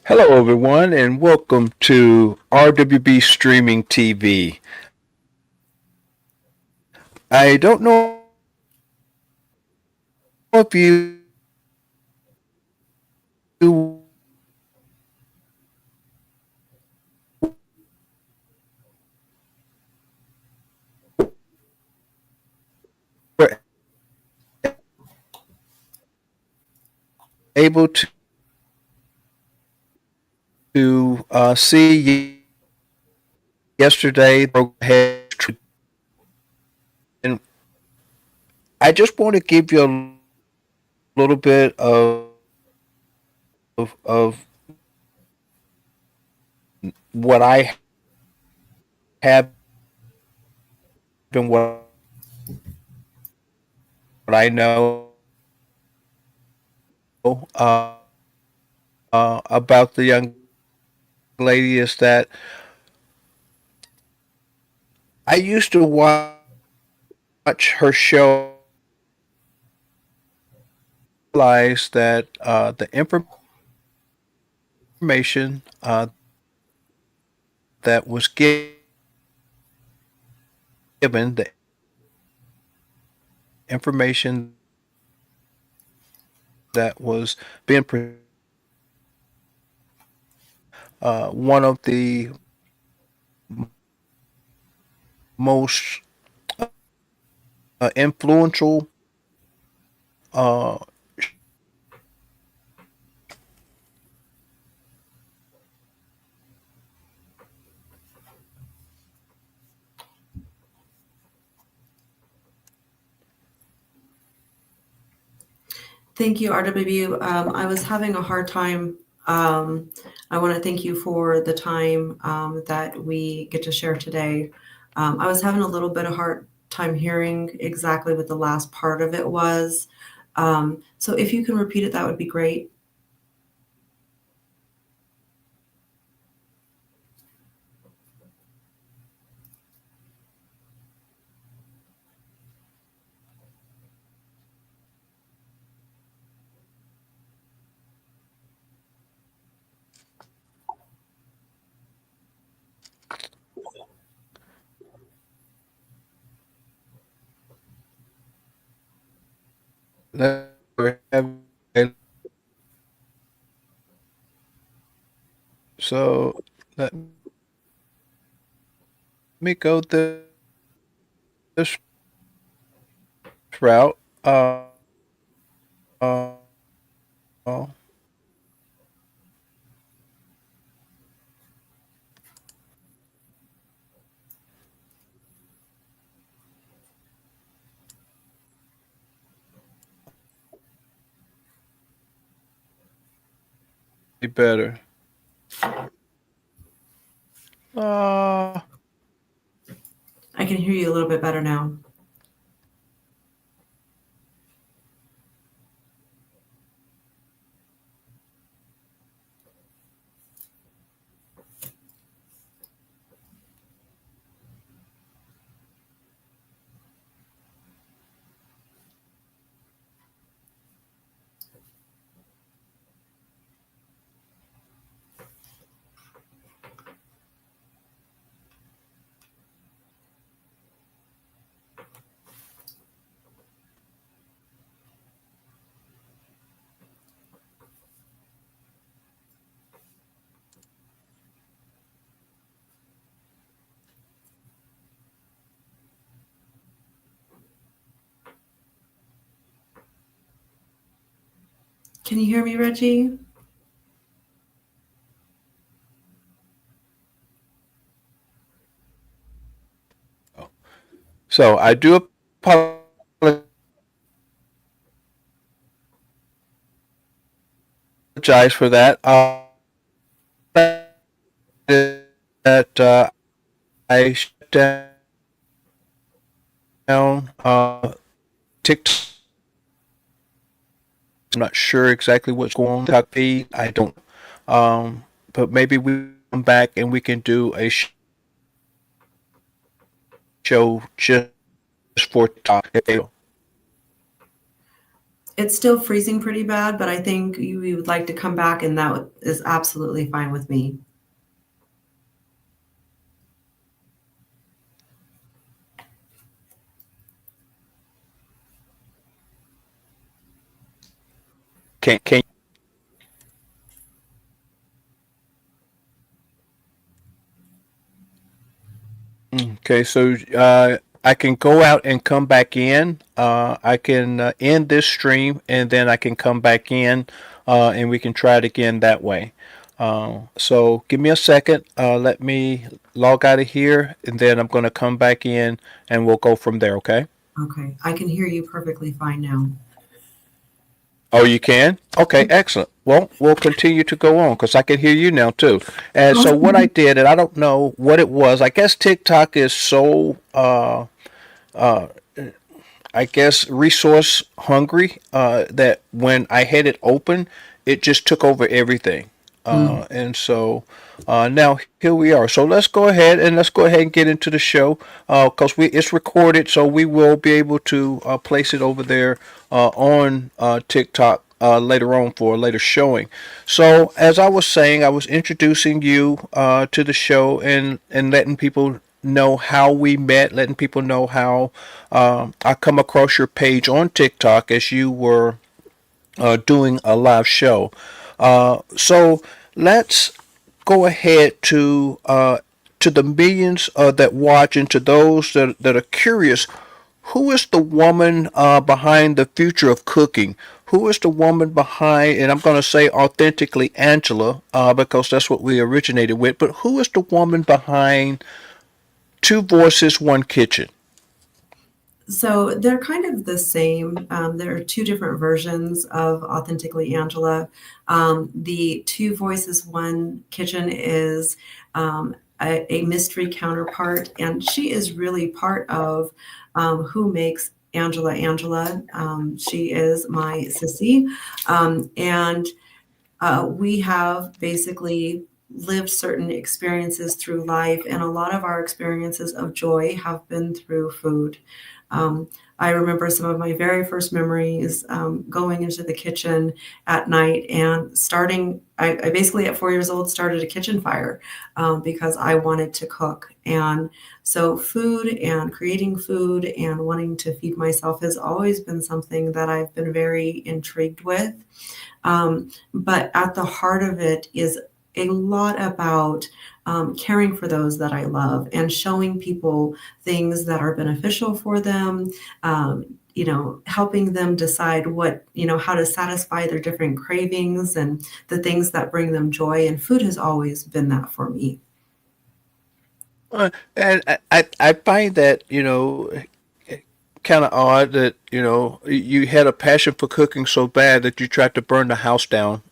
Hello, everyone, and welcome to RWB Streaming TV. I don't know if you were able to see yesterday, and I just want to give you a little bit of what I have and what I know uh, about the young lady is that I used to watch her show. Realize that the information that was given, the information that was being one of the most influential uh, Thank you, RWB. I was having a hard time. Um, I want to thank you for the time that we get to share today. I was having a little bit of hard time hearing exactly what the last part of it was. So if you can repeat it, that would be great. so let me go this route. Uh, be better. Uh, I can hear you a little bit better now. Can you hear me, Reggie? so I do apologize for that. That I shut down TikTok. I'm not sure exactly what's going on with TikTok feed. I don't. But maybe we come back and we can do a show just for TikTok. It's still freezing pretty bad, but I think you would like to come back, and that is absolutely fine with me. Can Okay, so I can go out and come back in. I can end this stream and then I can come back in and we can try it again that way. So give me a second. Let me log out of here and then I'm going to come back in and we'll go from there, okay? Okay, I can hear you perfectly fine now. Oh, you can? Okay, excellent. Well, we'll continue to go on because I can hear you now too. And so what I did, and I don't know what it was. I guess TikTok is so uh, I guess resource hungry that when I had it open, it just took over everything. Mm. And so now here we are. So let's go ahead and get into the show because we it's recorded, so we will be able to place it over there on TikTok later on for a later showing. So as I was saying, I was introducing you to the show and letting people know how we met, letting people know how I come across your page on TikTok as you were doing a live show. So let's go ahead to the millions that watch and to those that are curious. Who is the woman behind the future of cooking? Who is the woman behind, and I'm going to say authentically Angela, because that's what we originated with, but who is the woman behind Two Voices, One Kitchen? So they're kind of the same. There are two different versions of Authentically Angela. The Two Voices, One Kitchen is a mystery counterpart, and she is really part of who makes Angela Angela. She is my sissy. And we have basically lived certain experiences through life, and a lot of our experiences of joy have been through food. Um, I remember some of my very first memories going into the kitchen at night and starting. I basically, at 4 years old, started a kitchen fire because I wanted to cook. And so, food and creating food and wanting to feed myself has always been something that I've been very intrigued with. But at the heart of it is a lot about caring for those that I love and showing people things that are beneficial for them. Helping them decide how to satisfy their different cravings and the things that bring them joy. And food has always been that for me. And I find that, kind of odd that, you had a passion for cooking so bad that you tried to burn the house down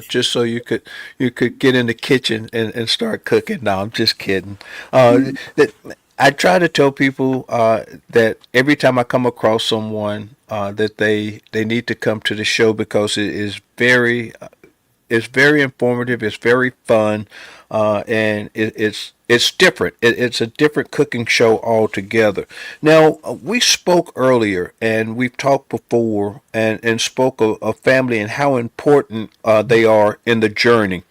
just so you could get in the kitchen and start cooking. No, I'm just kidding. That I try to tell people that every time I come across someone that they need to come to the show because it is very informative. It's very fun, and it's different. It's a different cooking show altogether. Now we spoke earlier, and we've talked before, and spoke of family and how important they are in the journey.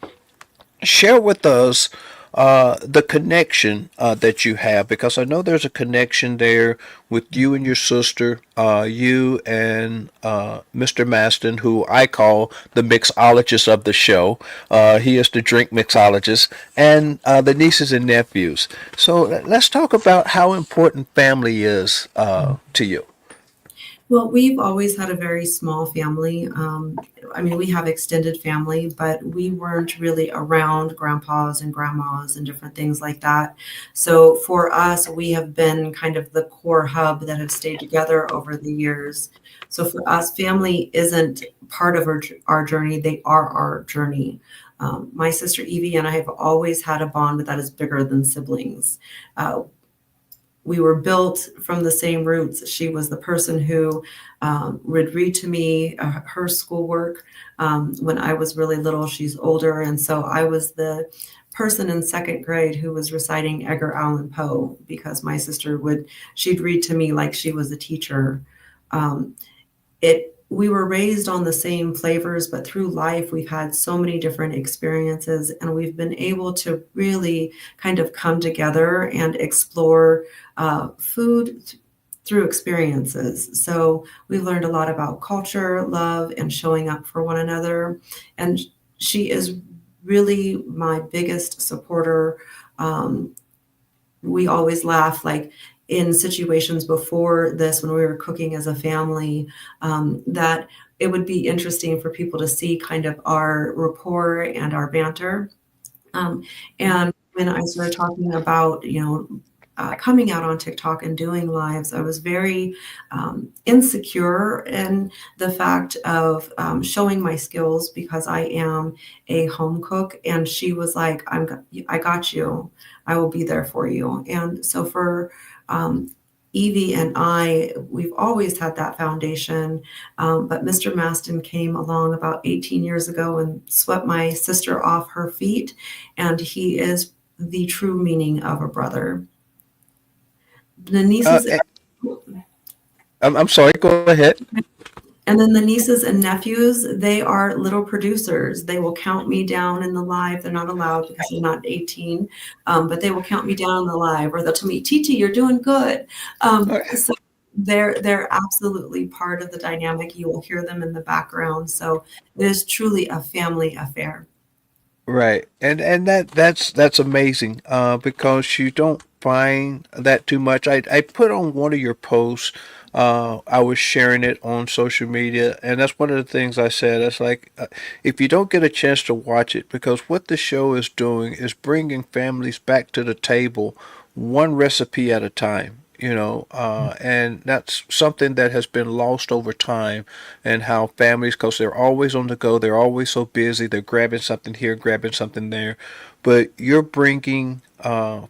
Share with us the connection that you have because I know there's a connection there with you and your sister, you and Mr. Maston, who I call the mixologist of the show. He is the drink mixologist, and the nieces and nephews. So let's talk about how important family is to you. Well, we've always had a very small family. I mean, we have extended family, but we weren't really around grandpas and grandmas and different things like that. So for us, we have been kind of the core hub that have stayed together over the years. So for us, family isn't part of our journey, they are our journey. My sister Evie and I have always had a bond that is bigger than siblings. Uh, we were built from the same roots. She was the person who would read to me her schoolwork when I was really little. She's older. And so I was the person in second grade who was reciting Edgar Allan Poe because my sister she'd read to me like she was a teacher. Um, it we were raised on the same flavors, but through life, we've had so many different experiences, and we've been able to really kind of come together and explore food through experiences. So we've learned a lot about culture, love, and showing up for one another. And she is really my biggest supporter. Um, we always laugh, like in situations before this when we were cooking as a family, that it would be interesting for people to see kind of our rapport and our banter. um, and when I started talking about, coming out on TikTok and doing lives, I was very insecure in the fact of showing my skills because I am a home cook. And she was like, I got you. I will be there for you. And so for um, Evie and I, we've always had that foundation. But Mr. Maston came along about 18 years ago and swept my sister off her feet. And he is the true meaning of a brother. The Uh, nieces eh, I'm sorry. Go ahead. and then the nieces and nephews, they are little producers. They will count me down in the live. They're not allowed because they're not 18, but they will count me down in the live, or they'll tell me, "Titi, you're doing good." So they're absolutely part of the dynamic. You will hear them in the background. So it is truly a family affair. Right. And that's amazing because you don't find that too much. I put on one of your posts, I was sharing it on social media, and that's one of the things I said. It's like if you don't get a chance to watch it, because what the show is doing is bringing families back to the table, one recipe at a time. And that's something that has been lost over time, and how families, because they're always on the go, they're always so busy, they're grabbing something here, grabbing something there, but you're bringing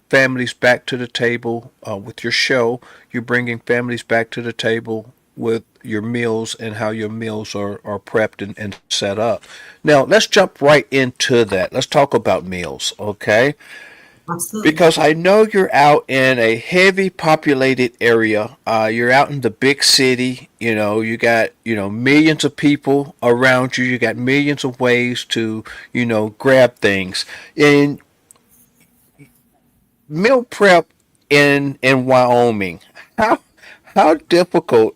families back to the table with your show. You're bringing families back to the table with your meals and how your meals are prepped and set up. Now, let's jump right into that. Let's talk about meals, okay? Absolutely. Because I know you're out in a heavy populated area. You're out in the big city. You got, millions of people around you. You got millions of ways to, grab things. And meal prep in Wyoming, how how difficult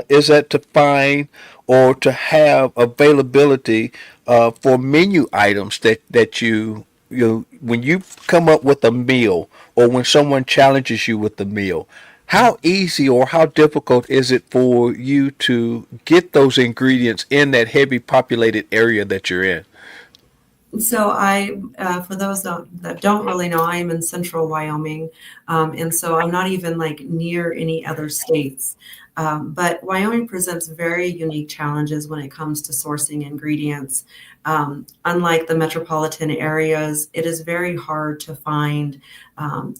is that to find or to have availability for menu items that when you come up with a meal, or when someone challenges you with the meal, how easy or how difficult is it for you to get those ingredients in that heavy populated area that you're in? So for those that don't really know, I am in central Wyoming, and so I'm not even like near any other states. But Wyoming presents very unique challenges when it comes to sourcing ingredients. Unlike the metropolitan areas, it is very hard to find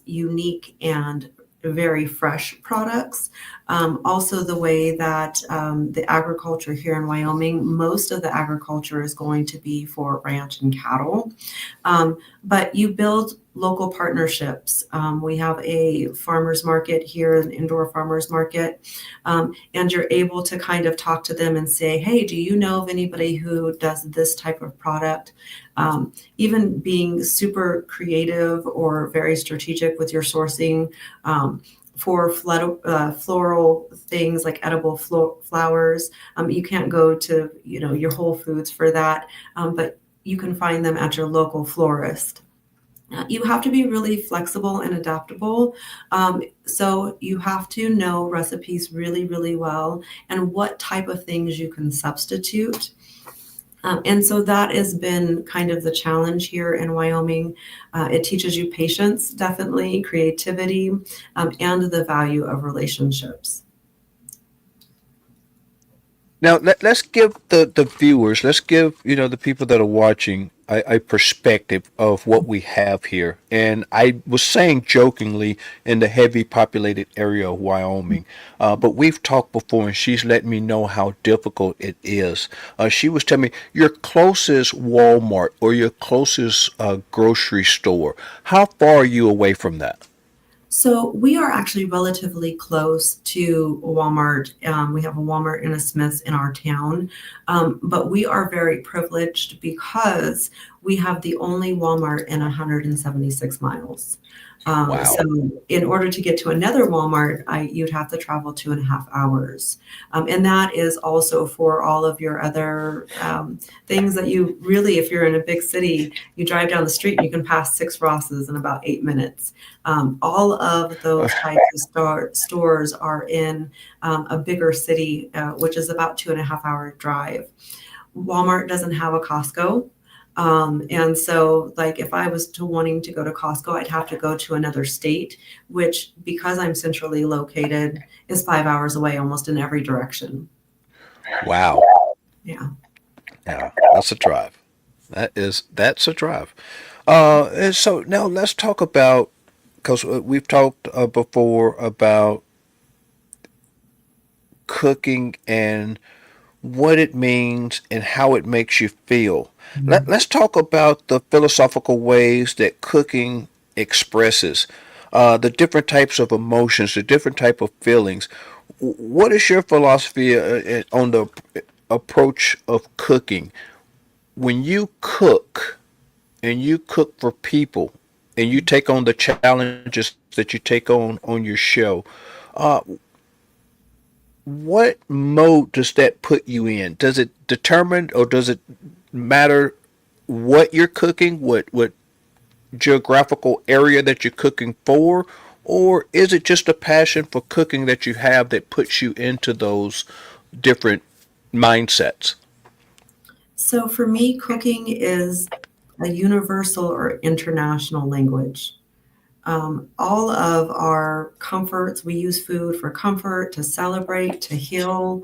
unique and very fresh products. Also, the way that the agriculture here in Wyoming, most of the agriculture is going to be for ranch and cattle. But you build local partnerships. We have a farmers market here, an indoor farmers market, and you're able to kind of talk to them and say, hey, do you know of anybody who does this type of product? Even being super creative or very strategic with your sourcing. For floral things like edible flowers, you can't go to your Whole Foods for that, but you can find them at your local florist. You have to be really flexible and adaptable. So you have to know recipes really, really well and what type of things you can substitute. And so that has been kind of the challenge here in Wyoming. It teaches you patience, definitely, creativity, and the value of relationships. Now let's give the viewers, let's give the people that are watching a perspective of what we have here. And I was saying jokingly in the heavy populated area of Wyoming, but we've talked before, and she's let me know how difficult it is. She was telling me your closest Walmart or your closest grocery store. How far are you away from that? So we are actually relatively close to Walmart. We have a Walmart and a Smith's in our town, but we are very privileged because we have the only Walmart in 176 miles. So Wow. in order to get to another Walmart, you'd have to travel 2.5 hours. And that is also for all of your other things that you really, if you're in a big city, you drive down the street and you can pass 6 Rosses in about 8 minutes. All of those types of stores are in a bigger city, which is about 2.5 hour drive. Walmart doesn't have a Costco. And so like if I was to wanting to go to Costco, I'd have to go to another state, which because I'm centrally located is 5 hours away almost in every direction. Wow. Yeah. Yeah, that's a drive. That's a drive. And so now let's talk about, because we've talked before about cooking and what it means and how it makes you feel. Let's talk about the philosophical ways that cooking expresses the different types of emotions, the different type of feelings. What is your philosophy on the approach of cooking? When you cook and you cook for people and you take on the challenges that you take on your show, uh, what mode does that put you in? Does it determine or does it matter what you're cooking, what geographical area that you're cooking for, or is it just a passion for cooking that you have that puts you into those different mindsets? So for me, cooking is a universal or international language. All of our comforts, we use food for comfort, to celebrate, to heal,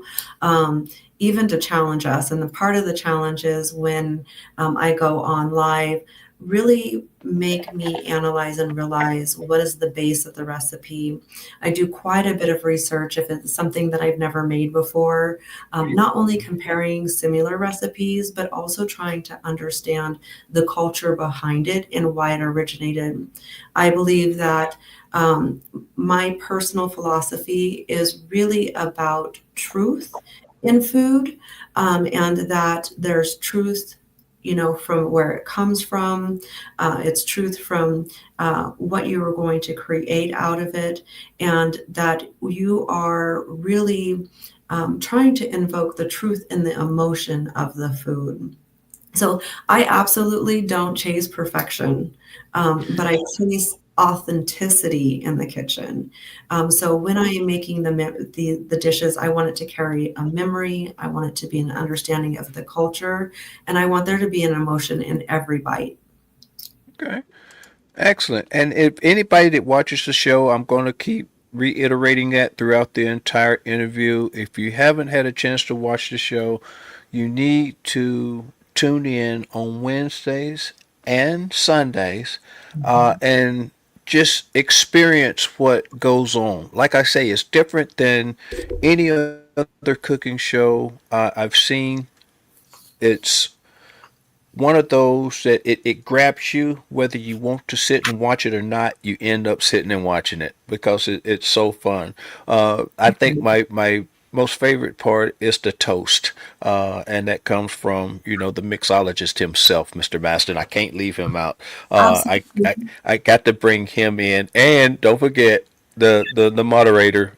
even to challenge us. And the part of the challenge is when I go on live, really make me analyze and realize what is the base of the recipe. I do quite a bit of research if it's something that I've never made before, not only comparing similar recipes, but also trying to understand the culture behind it and why it originated. I believe that my personal philosophy is really about truth in food, and that there's truth, from where it comes from. It's truth from what you are going to create out of it, and that you are really trying to invoke the truth in the emotion of the food. So I absolutely don't chase perfection, but I chase authenticity in the kitchen. So when I am making the dishes, I want it to carry a memory. I want it to be an understanding of the culture, and I want there to be an emotion in every bite. Okay. Excellent. And if anybody that watches the show, I'm going to keep reiterating that throughout the entire interview. If you haven't had a chance to watch the show, you need to tune in on Wednesdays and Sundays and just experience what goes on. Like I say, it's different than any other cooking show I've seen. It's one of those that it grabs you whether you want to sit and watch it or not. You end up sitting and watching it because it's so fun. I think my most favorite part is the toast, and that comes from the mixologist himself, Mr. Maston. I can't leave him out. uh, I, Absolutely. I I got to bring him in, and don't forget the moderator,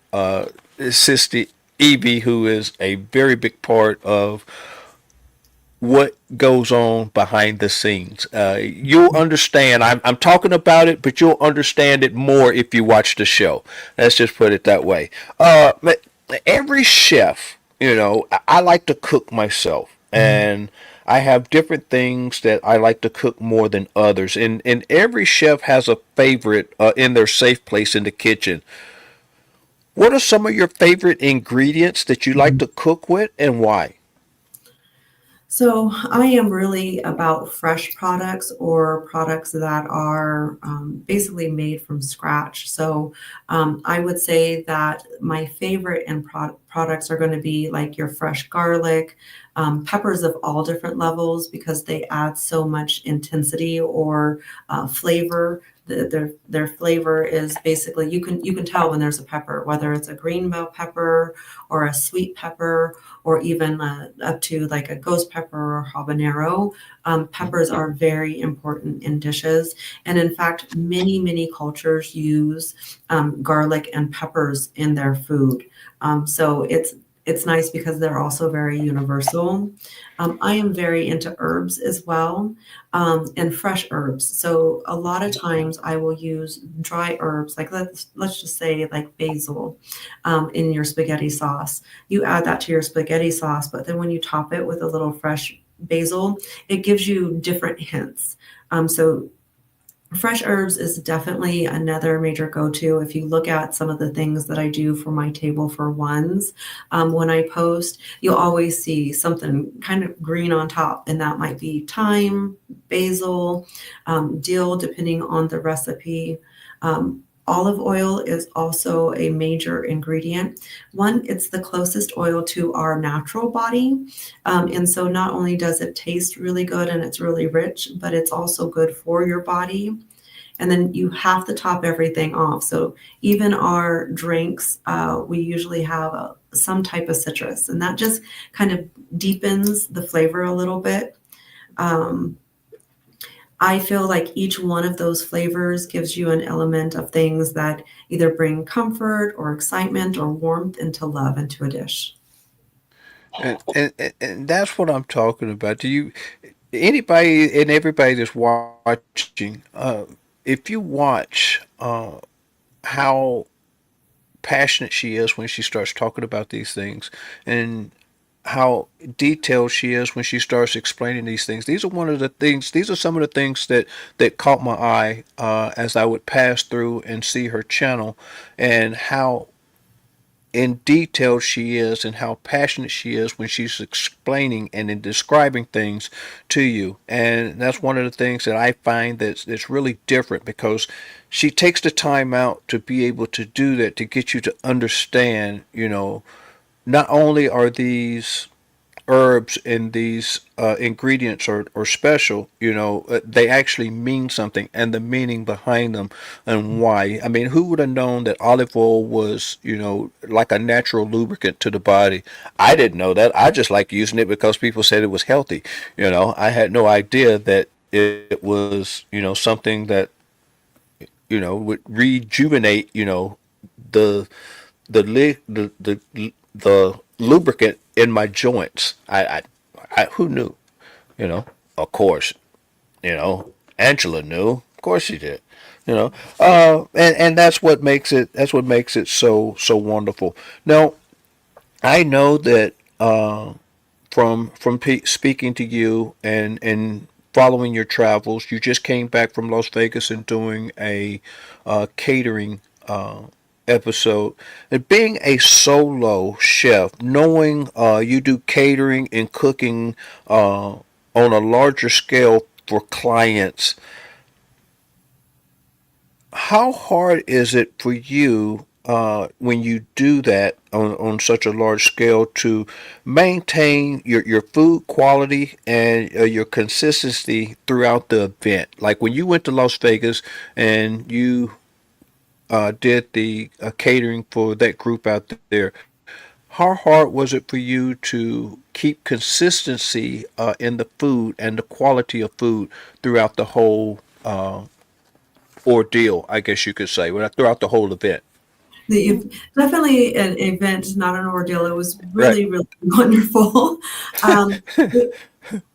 Sister Evie, who is a very big part of what goes on behind the scenes. You'll understand. I'm talking about it, but you'll understand it more if you watch the show. Let's just put it that way. But every chef, I like to cook myself, and I have different things that I like to cook more than others. And every chef has a favorite in their safe place in the kitchen. What are some of your favorite ingredients that you like to cook with, and why? So I am really about fresh products or products that are basically made from scratch. So I would say that my favorite products are going to be like your fresh garlic, peppers of all different levels because they add so much intensity or flavor. Their flavor is basically you can tell when there's a pepper, whether it's a green bell pepper or a sweet pepper or even up to like a ghost pepper or habanero. Peppers are very important in dishes. And in fact, many cultures use garlic and peppers in their food. So it's nice because they're also very universal. I am very into herbs as well, and fresh herbs. So a lot of times I will use dry herbs, like let's just say like basil, in your spaghetti sauce. You add that to your spaghetti sauce, but then when you top it with a little fresh basil, it gives you different hints. So fresh herbs is definitely another major go-to. If you look at some of the things that I do for my table for ones, when I post, you'll always see something kind of green on top, and that might be thyme, basil, dill, depending on the recipe. Olive oil is also a major ingredient. One, it's the closest oil to our natural body. And so not only does it taste really good and it's really rich, but it's also good for your body. And then you have to top everything off. So even our drinks, we usually have some type of citrus, and that just kind of deepens the flavor a little bit. Um, I feel like each one of those flavors gives you an element of things that either bring comfort or excitement or warmth into love into a dish. And that's what I'm talking about. Do you anybody and everybody that's watching, if you watch how passionate she is when she starts talking about these things and how detailed she is when she starts explaining these things. These are some of the things that caught my eye as I would pass through and see her channel, and how in detail she is and how passionate she is when she's explaining and in describing things to you. And that's one of the things that I find that's really different, because she takes the time out to be able to do that, to get you to understand, not only are these herbs and these ingredients are special, they actually mean something, and the meaning behind them and why. I mean, who would have known that olive oil was, like a natural lubricant to the body? I didn't know that. I just like using it because people said it was healthy. I had no idea that it was, something that, would rejuvenate, the the lubricant in my joints. I who knew? You know, of course, Angela knew. Of course she did. And that's what makes it so wonderful. Now, I know that from speaking to you and following your travels, you just came back from Las Vegas and doing a catering episode. And being a solo chef, knowing you do catering and cooking on a larger scale for clients, how hard is it for you when you do that on such a large scale to maintain your food quality and your consistency throughout the event? Like when you went to Las Vegas and you did the catering for that group out there, how hard was it for you to keep consistency in the food and the quality of food throughout the whole ordeal, I guess you could say, throughout the whole event? Definitely an event, not an ordeal. It was Right. really wonderful. Um,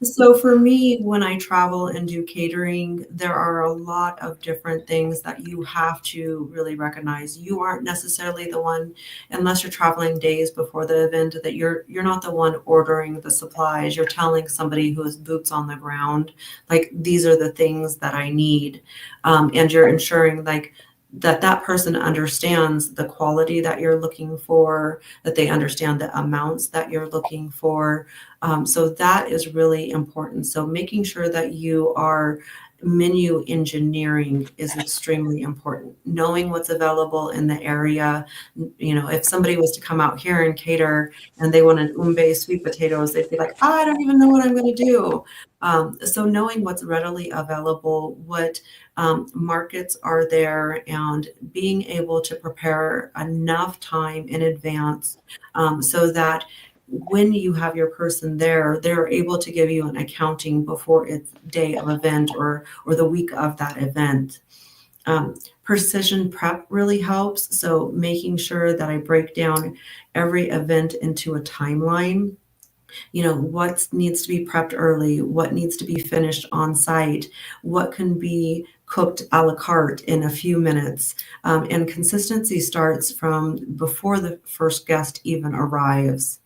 So for me, when I travel and do catering, there are a lot of different things that you have to really recognize. You aren't necessarily the one, unless you're traveling days before the event, that you're not the one ordering the supplies. You're telling somebody who has boots on the ground, like these are the things that I need, and you're ensuring like that person understands the quality that you're looking for, that they understand the amounts that you're looking for, So that is really important. So making sure that you are menu engineering is extremely important. Knowing what's available in the area. You know, if somebody was to come out here and cater and they wanted umbe sweet potatoes, they'd be like, I don't even know what I'm going to do. So knowing what's readily available, what markets are there, and being able to prepare enough time in advance so that when you have your person there, they're able to give you an accounting before its day of event or the week of that event. Precision prep really helps. So making sure that I break down every event into a timeline. You know, what needs to be prepped early, what needs to be finished on site, what can be cooked a la carte in a few minutes. And consistency starts from before the first guest even arrives.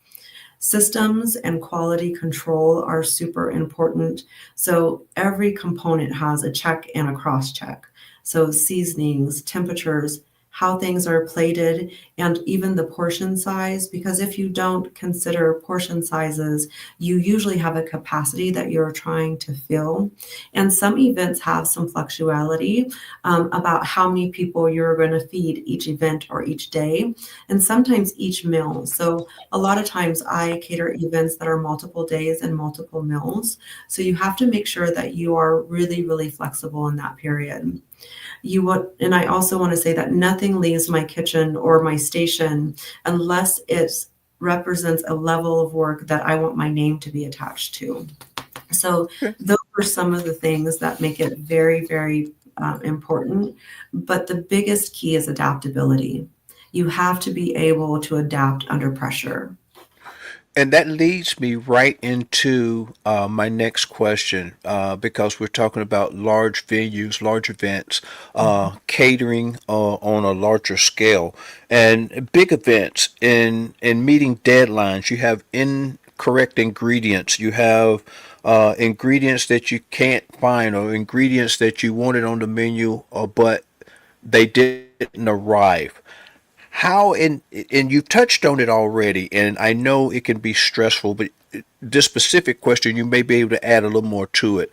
Systems and quality control are super important. So every component has a check and a cross check. So seasonings, temperatures, how things are plated, and even the portion size. Because if you don't consider portion sizes, you usually have a capacity that you're trying to fill. And some events have some fluctuality about how many people you're going to feed each event or each day, and sometimes each meal. So a lot of times I cater events that are multiple days and multiple meals. So you have to make sure that you are really, really flexible in that period. And I also want to say that nothing leaves my kitchen or my station unless it represents a level of work that I want my name to be attached to. So Okay. those are some of the things that make it very, very important. But the biggest key is adaptability. You have to be able to adapt under pressure. And that leads me right into my next question, because we're talking about large venues, large events, catering on a larger scale, and big events. In meeting deadlines, you have incorrect ingredients. You have ingredients that you can't find, or ingredients that you wanted on the menu, but they didn't arrive. How and you've touched on it already, and I know it can be stressful, but this specific question you may be able to add a little more to it.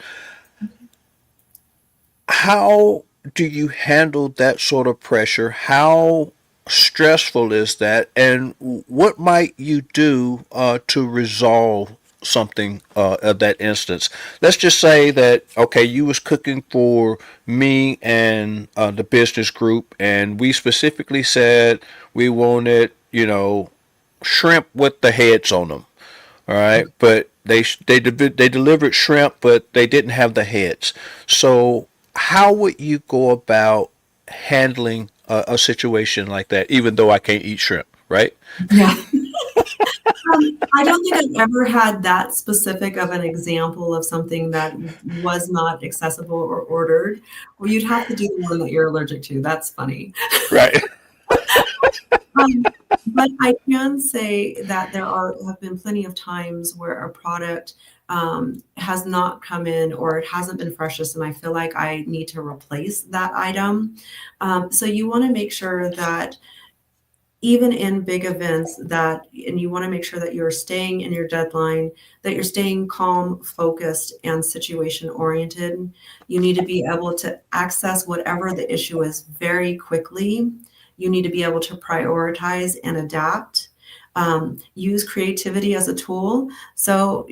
How do you handle that sort of pressure? How stressful is that, and what might you do to resolve something of that instance? Let's just say that okay, you was cooking for me and the business group, and we specifically said we wanted, shrimp with the heads on them. All right, but they delivered shrimp, but they didn't have the heads. So how would you go about handling a situation like that? Even though I can't eat shrimp, right? Yeah. I don't think I've ever had that specific of an example of something that was not accessible or ordered. Well, you'd have to do the one that you're allergic to. That's funny. Right. Um, but I can say that have been plenty of times where a product has not come in or it hasn't been freshest, and I feel like I need to replace that item. So you want to make sure that even in big events and you want to make sure that you're staying in your deadline, that you're staying calm, focused, and situation oriented. You need to be able to access whatever the issue is very quickly. You need to be able to prioritize and adapt. Use creativity as a tool. So,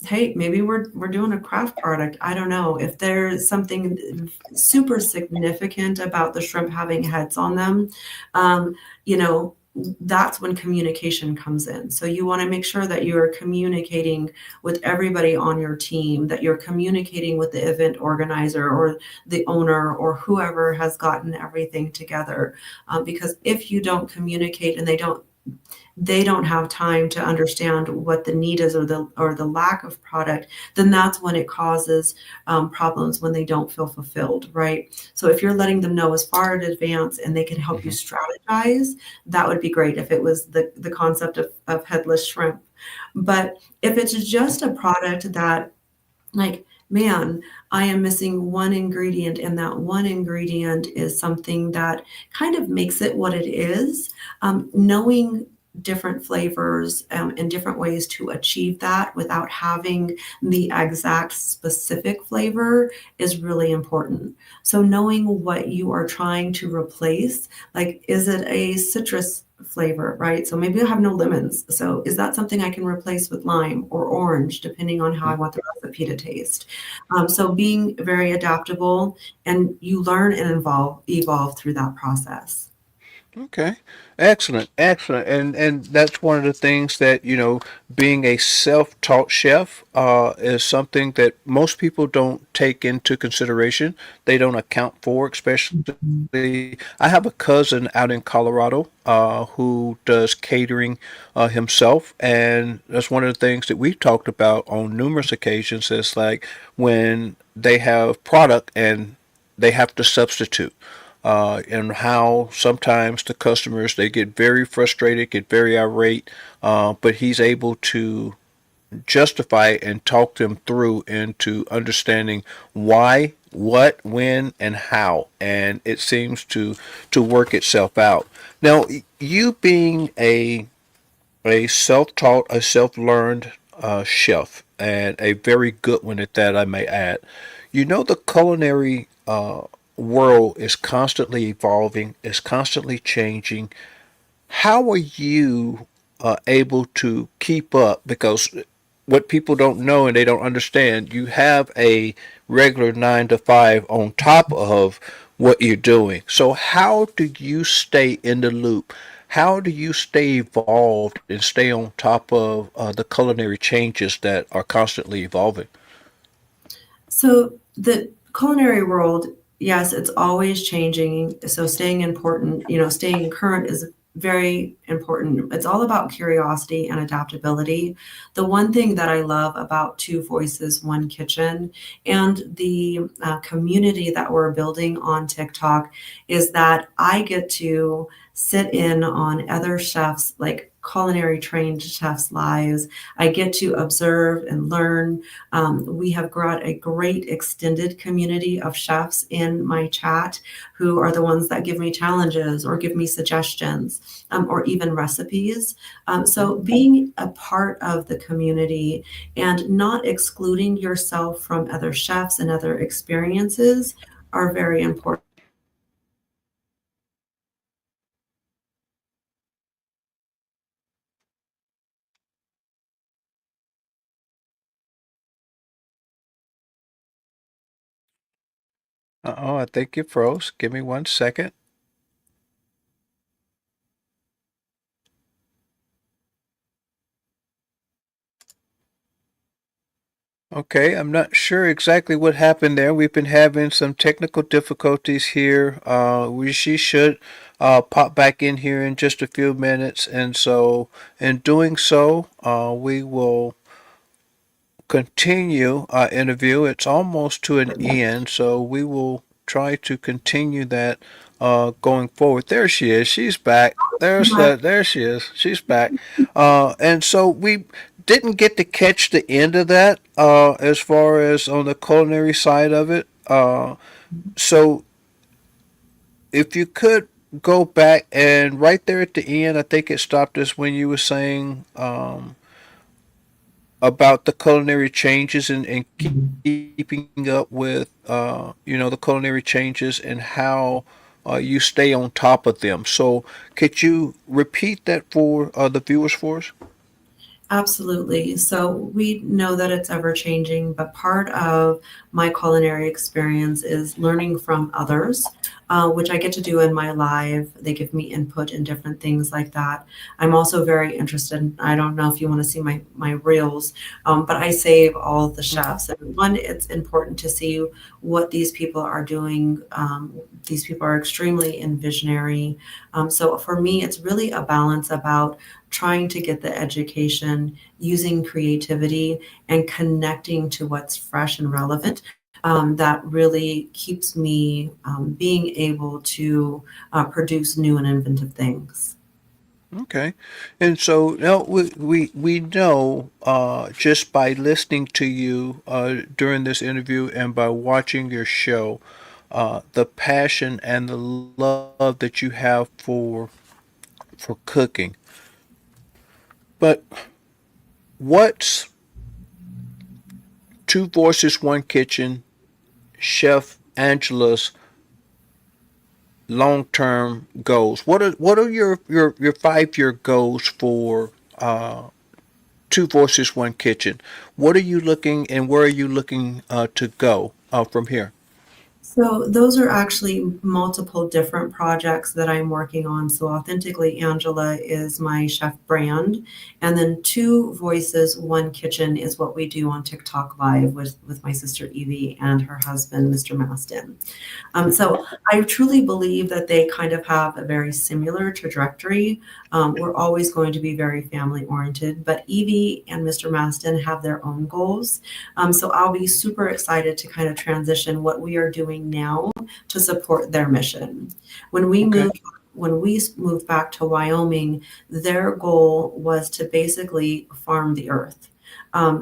hey, maybe we're doing a craft product. I don't know. If there's something super significant about the shrimp having heads on them, you know, that's when communication comes in. So you want to make sure that you're communicating with everybody on your team, that you're communicating with the event organizer or the owner or whoever has gotten everything together. Because if you don't communicate and they don't have time to understand what the need is or the lack of product, then that's when it causes problems when they don't feel fulfilled, right? So if you're letting them know as far in advance and they can help you Hmm. strategize, that would be great if it was the concept of headless shrimp. But if it's just a product that, like, man, I am missing one ingredient, and that one ingredient is something that kind of makes it what it is. Knowing different flavors and different ways to achieve that without having the exact specific flavor is really important. So knowing what you are trying to replace, like, is it a citrus flavor, right? So maybe I have no lemons. So is that something I can replace with lime or orange, depending on how I want the recipe to taste? So being very adaptable, and you learn and evolve through that process. Okay. Excellent. Excellent. And that's one of the things that, being a self-taught chef is something that most people don't take into consideration. They don't account for, especially I have a cousin out in Colorado who does catering himself, and that's one of the things that we've talked about on numerous occasions. Is like when they have product and they have to substitute and how sometimes the customers they get very frustrated, get very irate, but he's able to justify and talk them through into understanding why, what, when, and how, and it seems to work itself out. Now, you being a self-taught, a self-learned chef, and a very good one at that, I may add. The culinary world is constantly evolving, is constantly changing. How are you able to keep up? Because what people don't know and they don't understand, you have a regular 9 to 5 on top of what you're doing. So, how do you stay in the loop? How do you stay evolved and stay on top of the culinary changes that are constantly evolving? So the culinary world, yes, it's always changing. So staying important, staying current is very important. It's all about curiosity and adaptability. The one thing that I love about Two Voices, One Kitchen and the community that we're building on TikTok is that I get to sit in on other chefs, like culinary trained chefs' lives. I get to observe and learn. We have got a great extended community of chefs in my chat who are the ones that give me challenges or give me suggestions or even recipes. So being a part of the community and not excluding yourself from other chefs and other experiences are very important. Oh, I think you froze. Give me 1 second. Okay, I'm not sure exactly what happened there. We've been having some technical difficulties here. She should pop back in here in just a few minutes, and so in doing so, we will continue our interview. It's almost to an end, so we will try to continue that going forward. There she is. She's back. There's that. There she is. She's back. And so we didn't get to catch the end of that as far as on the culinary side of it. So if you could go back and right there at the end, I think it stopped us when you were saying about the culinary changes and keeping up with the culinary changes and how you stay on top of them. So could you repeat that for the viewers for us? Absolutely. So we know that it's ever changing, but part of my culinary experience is learning from others, which I get to do in my live. They give me input in different things like that. I'm also very interested. I don't know if you want to see my reels, but I save all the chefs. And one, it's important to see what these people are doing. These people are extremely visionary. So for me, it's really a balance about trying to get the education, using creativity, and connecting to what's fresh and relevant. That really keeps me being able to produce new and inventive things. Okay. And so now we know just by listening to you during this interview and by watching your show, the passion and the love that you have for cooking. But what's Two Voices, One Kitchen, Chef Angela's long term goals? What are your 5 year goals for Two Voices, One Kitchen? What are you looking and where are you looking to go from here? So those are actually multiple different projects that I'm working on. So Authentically Angela is my chef brand, and then Two Voices, One Kitchen is what we do on TikTok Live with my sister Evie and her husband, Mr. Maston. So I truly believe that they kind of have a very similar trajectory. We're always going to be very family oriented, but Evie and Mr. Maston have their own goals. So I'll be super excited to kind of transition what we are doing now to support their mission. When we Okay. moved when we moved back to Wyoming, their goal was to basically farm the earth.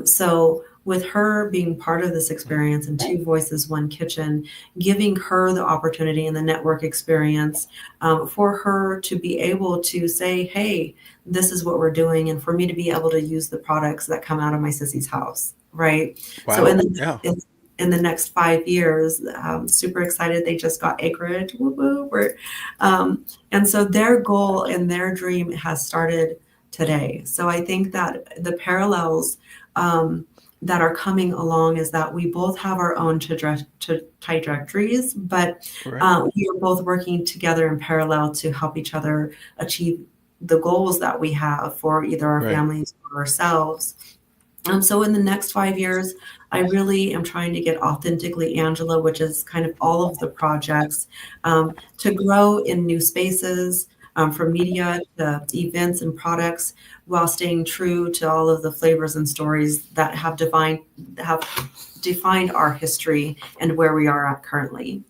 So with her being part of this experience and Two Voices, One Kitchen, giving her the opportunity and the network experience for her to be able to say, hey, this is what we're doing, and for me to be able to use the products that come out of my sissy's house, right? So Wow. Yeah. in the next 5 years, super excited. They just got acreage, woo woo. And so their goal and their dream has started today. So I think that the parallels um, that are coming along is that we both have our own trajectories, but Right. we are both working together in parallel to help each other achieve the goals that we have for either our Right. families or ourselves. So in the next 5 years, I really am trying to get Authentically Angela, which is kind of all of the projects, to grow in new spaces, from media to events and products, while staying true to all of the flavors and stories that have defined our history and where we are at currently.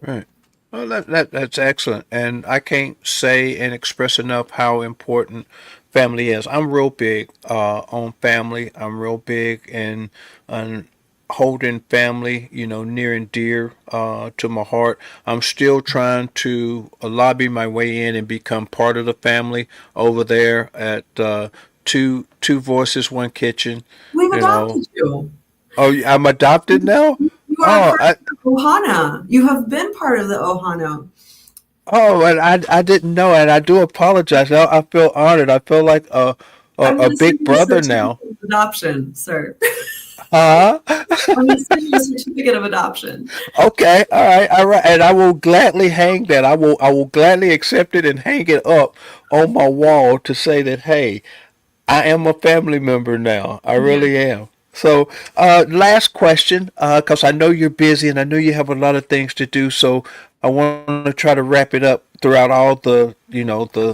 Right. Well, that's excellent, and I can't say and express enough how important family is. I'm real big on family. I'm real big in on holding family, near and dear to my heart. I'm still trying to lobby my way in and become part of the family over there at Two Voices, One Kitchen. We've You know. adopted you. Oh, I'm adopted now. You are Oh, part of the Ohana. You have been part of the Ohana. And I didn't know, and I do apologize. I feel honored. I feel like I'm a going to send big you a brother now. certificate of adoption, sir. Huh? I'm going to send you a certificate of adoption. Okay, all right, and I will gladly hang that. I will gladly accept it and hang it up on my wall to say that, hey, I am a family member now. I Yeah. really am. So, last question, because I know you're busy and I know you have a lot of things to do. So, I want to try to wrap it up throughout all the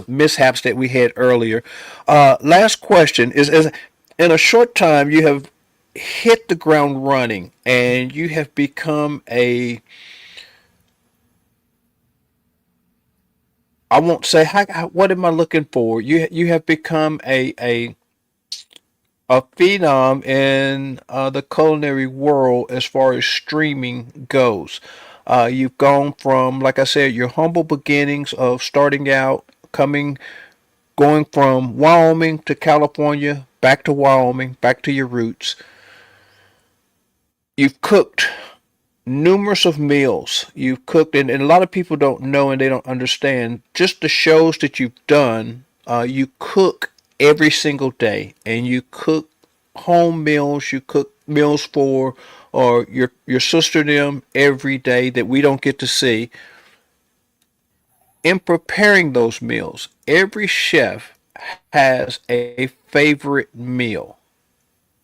mishaps that we had earlier. Last question is in a short time you have hit the ground running and you have become I won't say what am I looking for? You have become a phenom in the culinary world as far as streaming goes. You've gone from, like I said, your humble beginnings of starting out, going from Wyoming to California, back to Wyoming, back to your roots. You've cooked numerous of meals. You've cooked, and a lot of people don't know and they don't understand just the shows that you've done. You cook every single day, and you cook home meals. You cook meals for or your sister and them every day that we don't get to see. In preparing those meals, every chef has a favorite meal.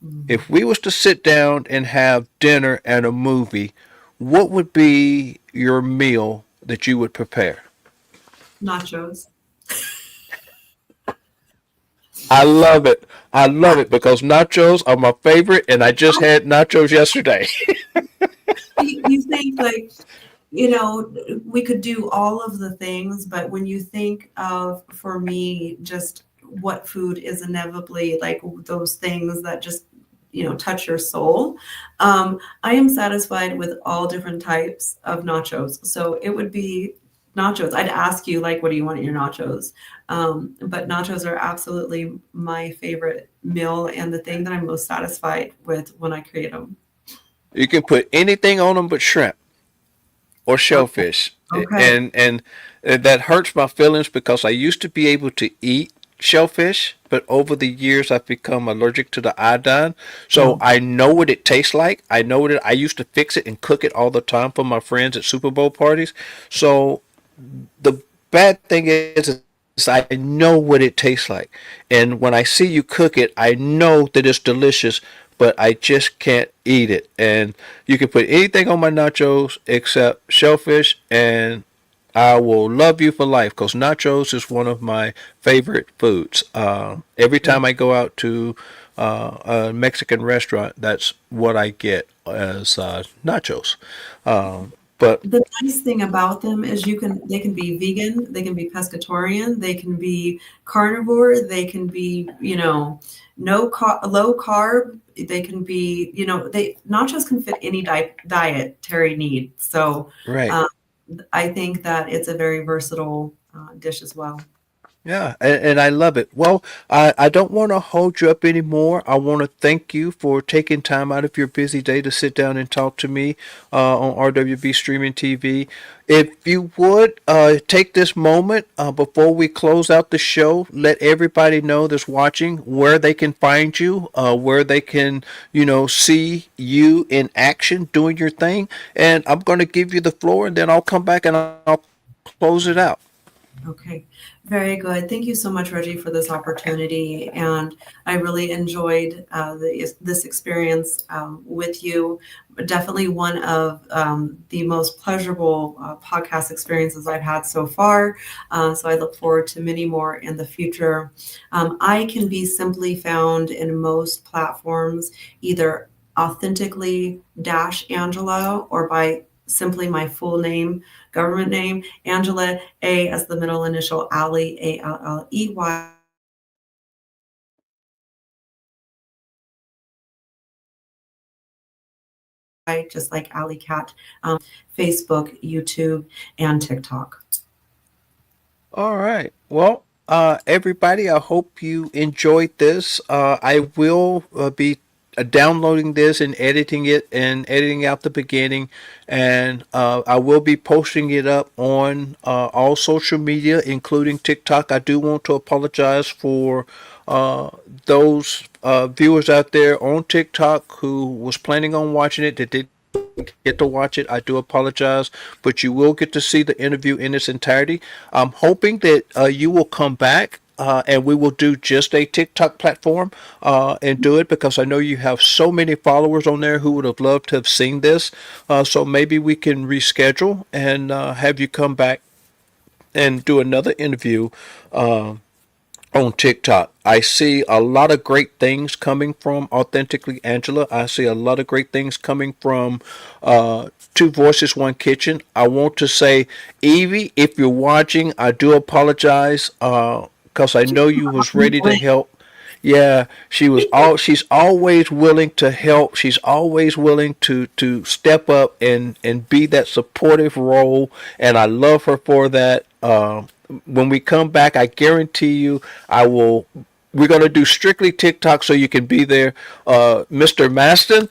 Mm. If we was to sit down and have dinner and a movie, what would be your meal that you would prepare? Nachos. I love it. I love it because nachos are my favorite, and I just had nachos yesterday. You think like, we could do all of the things, but when you think of, for me, just what food is inevitably like those things that just, touch your soul, I am satisfied with all different types of nachos. So it would be nachos. I'd ask you, like, what do you want in your nachos? But nachos are absolutely my favorite meal and the thing that I'm most satisfied with when I create them. You can put anything on them but shrimp or Okay. shellfish, Okay. and that hurts my feelings because I used to be able to eat shellfish, but over the years I've become allergic to the iodine. So Oh, I know what it tastes like. I know what it. I used to fix it and cook it all the time for my friends at Super Bowl parties. So the bad thing is I know what it tastes like, and when I see you cook it, I know that it's delicious, but I just can't eat it. And you can put anything on my nachos except shellfish, and I will love you for life because nachos is one of my favorite foods. Every yeah. time I go out to a Mexican restaurant, that's what I get as nachos. But The nice thing about them is they can be vegan, they can be pescatarian, they can be carnivore, they can be, low carb, they can be, they nachos can fit any dietary need. So right. um, I think that it's a very versatile dish as well. Yeah, and I love it. Well, I don't want to hold you up anymore. I want to thank you for taking time out of your busy day to sit down and talk to me on RWB Streaming TV. If you would take this moment before we close out the show, let everybody know that's watching where they can find you, where they can, see you in action doing your thing. And I'm going to give you the floor, and then I'll come back and I'll close it out. Okay, very good. Thank you so much, Reggie, for this opportunity. And I really enjoyed this experience with you. Definitely one of the most pleasurable podcast experiences I've had so far. So I look forward to many more in the future. I can be simply found in most platforms, either authentically dash Angela or by simply my full name, government name, Angela, A as the middle initial, Alley, Alley. Just like Alley Cat, Facebook, YouTube, and TikTok. All right. Well, everybody, I hope you enjoyed this. I will be downloading this and editing it and editing out the beginning, and I will be posting it up on all social media, including TikTok. I do want to apologize for uh, those viewers out there on TikTok who was planning on watching it that did get to watch it. I do apologize, but you will get to see the interview in its entirety. I'm hoping that you will come back. And we will do just a TikTok platform and do it because I know you have so many followers on there who would have loved to have seen this. So maybe we can reschedule and have you come back and do another interview on TikTok. I see a lot of great things coming from Authentically Angela. I see a lot of great things coming from Two Voices, One Kitchen. I want to say, Evie, if you're watching, I do apologize because I know you was ready to help. Yeah, she's always willing to help. She's always willing to step up and be that supportive role, and I love her for that. When we come back, I guarantee you, I will. We're gonna do strictly TikTok so you can be there, Mr. Maston.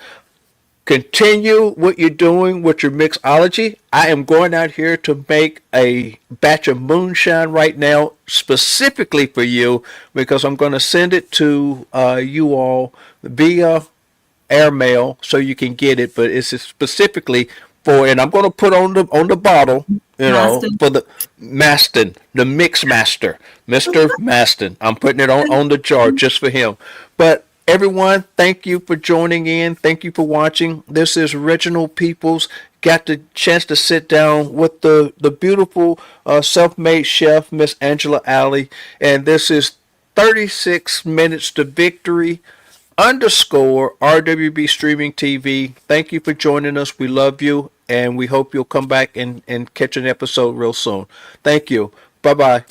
Continue what you're doing with your mixology. I am going out here to make a batch of moonshine right now, specifically for you, because I'm going to send it to you all via airmail so you can get it. But it's specifically for, and I'm going to put on the bottle, Maston, for the Maston, the Mix Master, Mr. Maston. I'm putting it on the jar just for him. But everyone, thank you for joining in. Thank you for watching. This is Reginald Peoples. Got the chance to sit down with the beautiful self-made chef, Miss Angela Alley. And this is 36 Minutes to Victory underscore RWB Streaming TV. Thank you for joining us. We love you. And we hope you'll come back and catch an episode real soon. Thank you. Bye bye.